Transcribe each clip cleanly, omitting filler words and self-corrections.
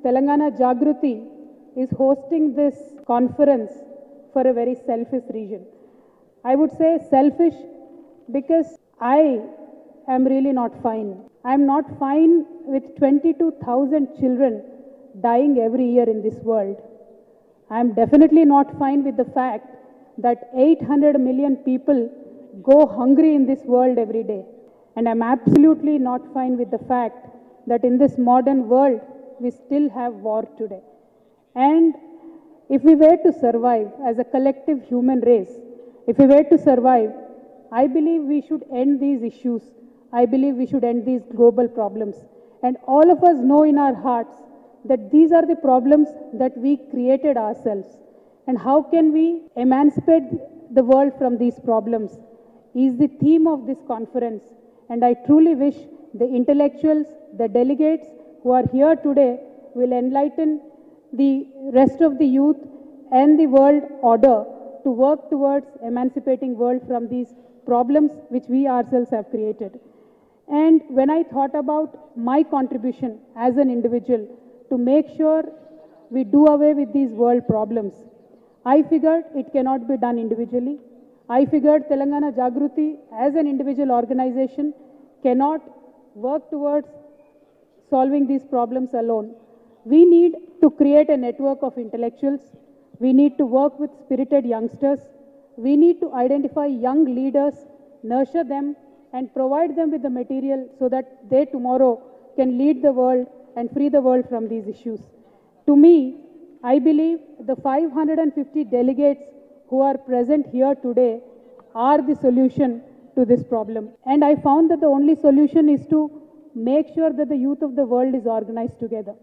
Telangana Jagruti is hosting this conference for a very selfish reason. I would say selfish because I am really not fine. I am not fine with 22,000 children dying every year in this world. I am definitely not fine with the fact that 800 million people go hungry in this world every day. And I am absolutely not fine with the fact that in this modern world, we still have war today. And if we were to survive as a collective human race, if we were to survive, I believe we should end these issues. I believe we should end these global problems. And all of us know in our hearts that these are the problems that we created ourselves. And how can we emancipate the world from these problems is the theme of this conference. And I truly wish the intellectuals, the delegates who are here today will enlighten the rest of the youth and the world order to work towards emancipating world from these problems which we ourselves have created. And when I thought about my contribution as an individual to make sure we do away with these world problems, I figured it cannot be done individually. I figured Telangana Jagruti as an individual organization cannot work towards solving these problems alone. We need to create a network of intellectuals. We need to work with spirited youngsters. We need to identify young leaders, nurture them, and provide them with the material so that they tomorrow can lead the world and free the world from these issues. To me, I believe the 550 delegates who are present here today are the solution to this problem. And I found that the only solution is to make sure that the youth of the world is organized together.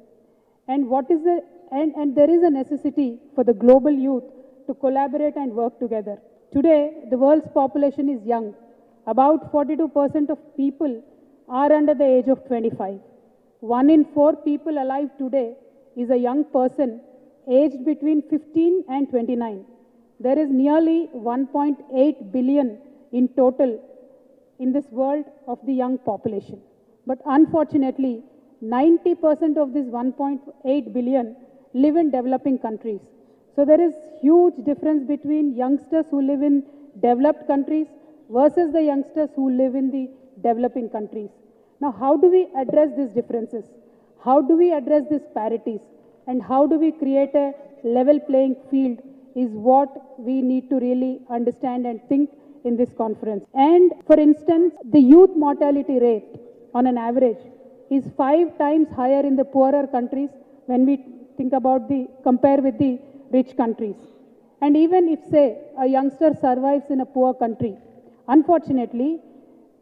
And there is a necessity for the global youth to collaborate and work together. Today, the world's population is young. About 42% of people are under the age of 25. 1 in 4 people alive today is a young person aged between 15 and 29. There is nearly 1.8 billion in total in this world of the young population. But unfortunately, 90% of this 1.8 billion live in developing countries. So there is huge difference between youngsters who live in developed countries versus the youngsters who live in the developing countries. Now, how do we address these differences? How do we address these parities? And how do we create a level playing field is what we need to really understand and think in this conference. And for instance, the youth mortality rate on an average is 5 times higher in the poorer countries when we think about compare with the rich countries. And even if, say, a youngster survives in a poor country, unfortunately,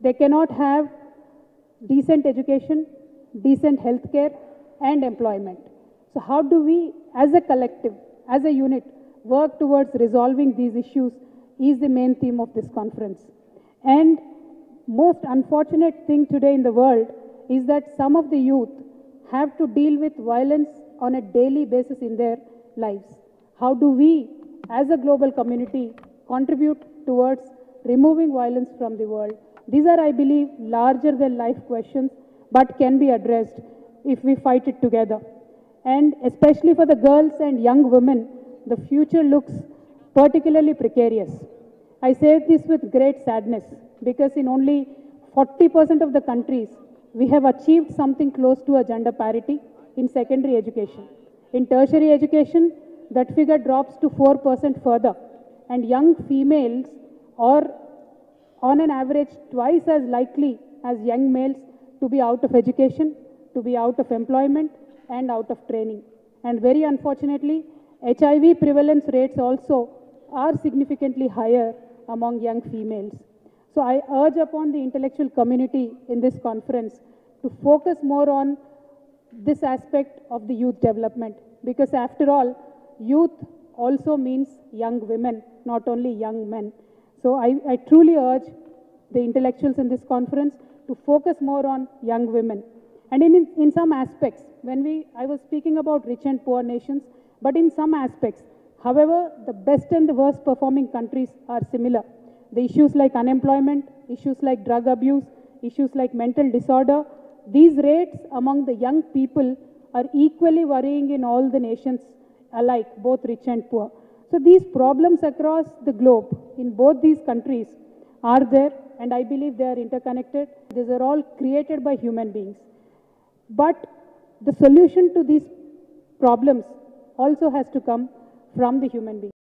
they cannot have decent education, decent health care, and employment. So how do we, as a collective, as a unit, work towards resolving these issues is the main theme of this conference. And most unfortunate thing today in the world is that some of the youth have to deal with violence on a daily basis in their lives. How do we, as a global community, contribute towards removing violence from the world? These are, I believe, larger than life questions, but can be addressed if we fight it together. And especially for the girls and young women, the future looks particularly precarious. I say this with great sadness because in only 40% of the countries, we have achieved something close to a gender parity in secondary education. In tertiary education, that figure drops to 4% further. And young females are on an average twice as likely as young males to be out of education, to be out of employment, and out of training. And very unfortunately, HIV prevalence rates also are significantly higher among young females. So I urge upon the intellectual community in this conference to focus more on this aspect of the youth development, because after all, youth also means young women, not only young men. So I truly urge the intellectuals in this conference to focus more on young women. And in some aspects, I was speaking about rich and poor nations, but in some aspects, however, the best and the worst performing countries are similar. The issues like unemployment, issues like drug abuse, issues like mental disorder, these rates among the young people are equally worrying in all the nations alike, both rich and poor. So these problems across the globe in both these countries are there, and I believe they are interconnected. These are all created by human beings. But the solution to these problems also has to come from the human being.